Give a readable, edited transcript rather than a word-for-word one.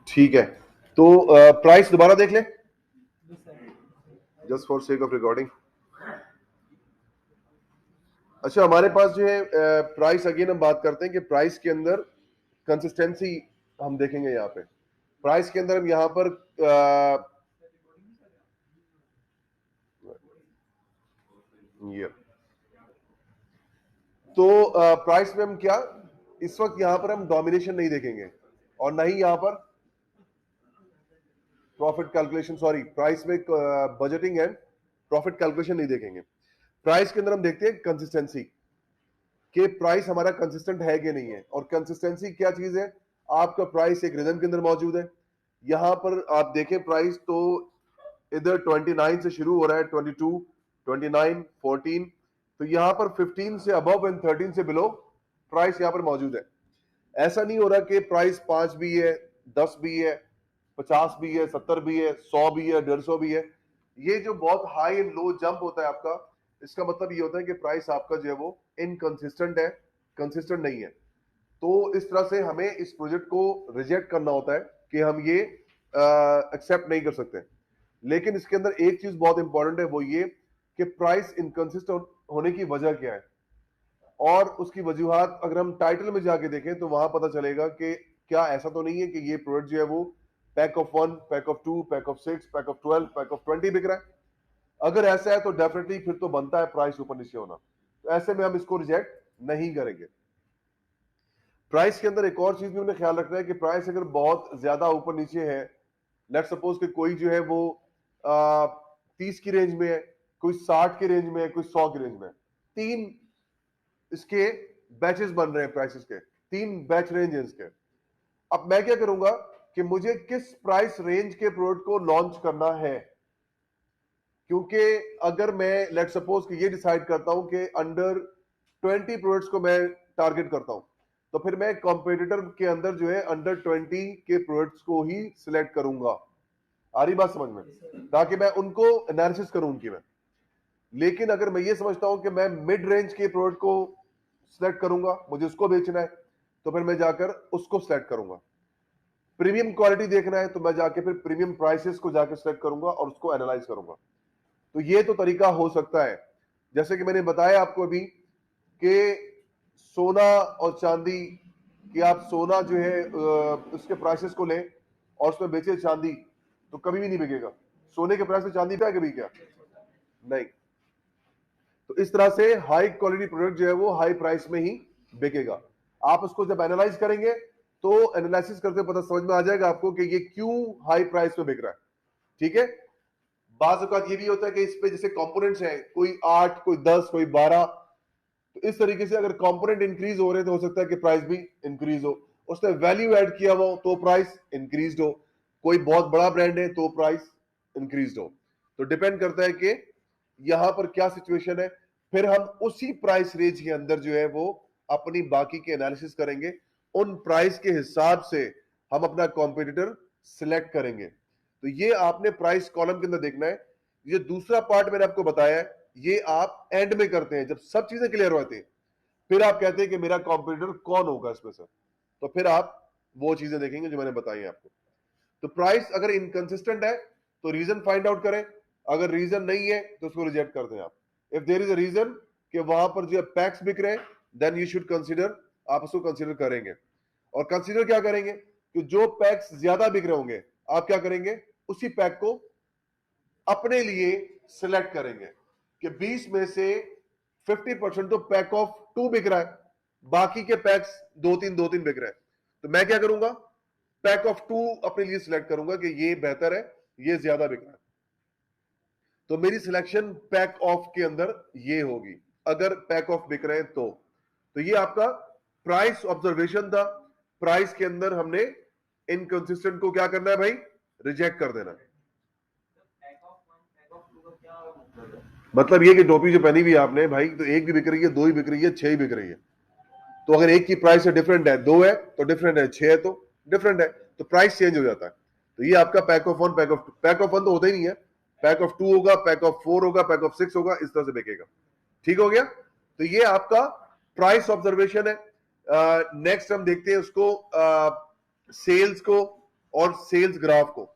ठीक है, तो प्राइस दोबारा देख ले just for sake of recording. अच्छा, हमारे पास जो है प्राइस, अगेन हम बात करते हैं कि प्राइस के अंदर कंसिस्टेंसी हम देखेंगे। यहाँ पे प्राइस के अंदर हम यहाँ पर ये तो प्राइस में हम क्या, इस वक्त यहाँ पर हम डोमिनेशन नहीं देखेंगे और ना ही यहाँ पर प्रॉफिट कैलकुलेशन, सॉरी प्राइस में बजटिंग एंड प्रॉफिट कैलकुलेशन नहीं देखेंगे। प्राइस के अंदर हम देखते हैं कंसिस्टेंसी, कि प्राइस हमारा कंसिस्टेंट है कि नहीं है। और कंसिस्टेंसी क्या चीज है, आपका प्राइस एक रिदम के अंदर मौजूद है। यहां पर आप देखें प्राइस तो इधर 29 से शुरू हो रहा है, 22, 29, 14, तो यहां पर 15 से अबव एंड 13 से बिलो प्राइस यहां पर मौजूद है। ऐसा नहीं हो रहा कि प्राइस 5 भी है, 10 भी है, 50 भी है, 70 भी है, 100 भी है, 150 भी है। ये जो बहुत हाई एंड लो जंप होता है आपका, इसका मतलब ये होता है कि प्राइस आपका जो है वो इनकंसिस्टेंट है, कंसिस्टेंट नहीं है। तो इस तरह से हमें इस प्रोजेक्ट को रिजेक्ट करना होता है कि हम ये एक्सेप्ट नहीं कर सकते। लेकिन इसके अंदर एक चीज बहुत इंपॉर्टेंट है, वो ये कि प्राइस इनकंसिस्टेंट होने की वजह क्या है, और उसकी वजूहात अगर हम टाइटल में जाके देखें तो वहां पता चलेगा कि क्या ऐसा तो नहीं है कि ये प्रोडक्ट जो है वो pack of 1, pack of 2, pack of 6, pack of 12, pack of 20 बिक रहा है। अगर ऐसा है तो डेफिनेटली फिर तो बनता है प्राइस ऊपर नीचे होना, तो ऐसे में हम इसको रिजेक्ट नहीं करेंगे। प्राइस के अंदर एक और चीज भी हमें ख्याल रखना है कि प्राइस अगर बहुत ज्यादा ऊपर नीचे है, लेट सपोज कि कोई जो है वो 30 की रेंज में है, कोई 60 की रेंज में है, कोई 100 की रेंज में है, तीन इसके बैचेस बन रहे हैं प्राइसेस के, तीन बैच रेंज है इसके। अब मैं क्या करूंगा कि मुझे किस प्राइस रेंज के प्रोडक्ट को लॉन्च करना है, क्योंकि अगर मैं लेट सपोज कि ये डिसाइड करता हूं कि अंडर 20 प्रोडक्ट्स को मैं टारगेट करता हूं, तो फिर मैं कॉम्पिटिटर के अंदर जो है अंडर 20 के प्रोडक्ट्स को ही सिलेक्ट करूंगा। आ रही बात समझ में, ताकि मैं उनको एनालिसिस करूं उनकी मैं। लेकिन अगर मैं ये समझता हूं कि मैं मिड रेंज के प्रोडक्ट को सिलेक्ट करूंगा, मुझे उसको बेचना है, तो फिर मैं जाकर उसको सिलेक्ट करूंगा। प्रीमियम क्वालिटी देखना है तो मैं जाके फिर प्रीमियम प्राइसेस को जाकर सिलेक्ट करूंगा और उसको एनालाइज करूंगा। तो ये तो तरीका हो सकता है। जैसे कि मैंने बताया आपको अभी कि सोना और चांदी, कि आप सोना जो है उसके प्राइसेस को लें और उसमें बेचे चांदी, तो कभी भी नहीं बिकेगा। सोने के प्राइस में चांदी पे कभी क्या नहीं। तो इस तरह से हाई क्वालिटी प्रोडक्ट जो है वो हाई प्राइस में ही बिकेगा। आप उसको जब एनालाइज करेंगे तो एनालिसिस करते पता समझ में आ जाएगा आपको कि ये क्यों हाई प्राइस में बिक रहा है। ठीक है, बाज़ औक़ात ये भी होता है कि इस पे जैसे कंपोनेंट्स हैं, कोई 8, कोई 10, कोई 12, तो इस तरीके से अगर कंपोनेंट इंक्रीज हो रहे हैं तो हो सकता है कि प्राइस भी इंक्रीज हो। उसने वैल्यू ऐड किया हुआ हो तो प्राइस इंक्रीज हो, कोई बहुत बड़ा ब्रांड है तो प्राइस इंक्रीज हो। तो डिपेंड करता है कि यहां पर क्या सिचुएशन है। फिर हम उसी प्राइस रेंज के अंदर जो है वो अपनी बाकी के एनालिसिस करेंगे, उन प्राइस के हिसाब से हम अपना कॉम्पिटिटर सिलेक्ट करेंगे। तो ये आपने प्राइस कॉलम के अंदर देखना है। ये दूसरा पार्ट मैंने आपको बताया है, ये आप एंड में करते हैं जब सब चीजें क्लियर होती हैं। फिर आप कहते हैं कि मेरा कॉम्पिटिटर कौन होगा इसमें से, तो फिर आप वो चीजें देखेंगे जो मैंने बताई है आपको। तो प्राइस अगर इनकंसिस्टेंट है तो रीजन फाइंड आउट करें, अगर रीजन नहीं है तो उसको रिजेक्ट कर दें आप। If there is a reason कि वहां पर जो पैक्स बिक रहे हैं, देन यू शुड कंसीडर, आप उसको कंसीडर करेंगे। और कंसीडर क्या करेंगे कि जो पैक्स ज्यादा बिक रहे होंगे आप क्या करेंगे, उसी पैक को अपने लिए सिलेक्ट करेंगे कि 20 में से 50% तो पैक ऑफ 2 बिक रहा है, बाकी के पैक्स 2-3 बिक रहे हैं। तो मैं क्या करूंगा, पैक ऑफ 2 अपने लिए सिलेक्ट करूंगा कि ये बेहतर है, ये ज्यादा बिक रहा है। तो मेरी सिलेक्शन पैक ऑफ के अंदर ये होगी, अगर पैक ऑफ बिक रहे हैं तो ये आपका प्राइस ऑब्जर्वेशन था। प्राइस के अंदर हमने इनकंसिस्टेंट को क्या करना है भाई, रिजेक्ट कर देना है। मतलब ये कि टोपी जो पहनी हुई है आपने भाई, तो एक भी बिक रही है, 2 ही बिक रही है, 6 ही बिक रही है। तो अगर एक की प्राइस है डिफरेंट है, 2 है तो डिफरेंट है, 6 है तो डिफरेंट है, तो प्राइस चेंज हो जाता है। तो ये आपका पैक ऑफ 1, पैक ऑफ 1 तो होता ही नहीं है, पैक ऑफ 2 होगा, पैक ऑफ 4 होगा, पैक ऑफ 6 होगा, इस तरह से बिकेगा। ठीक हो गया, तो ये आपका प्राइस ऑब्जर्वेशन है। नेक्स्ट हम देखते हैं उसको सेल्स को और सेल्स ग्राफ को,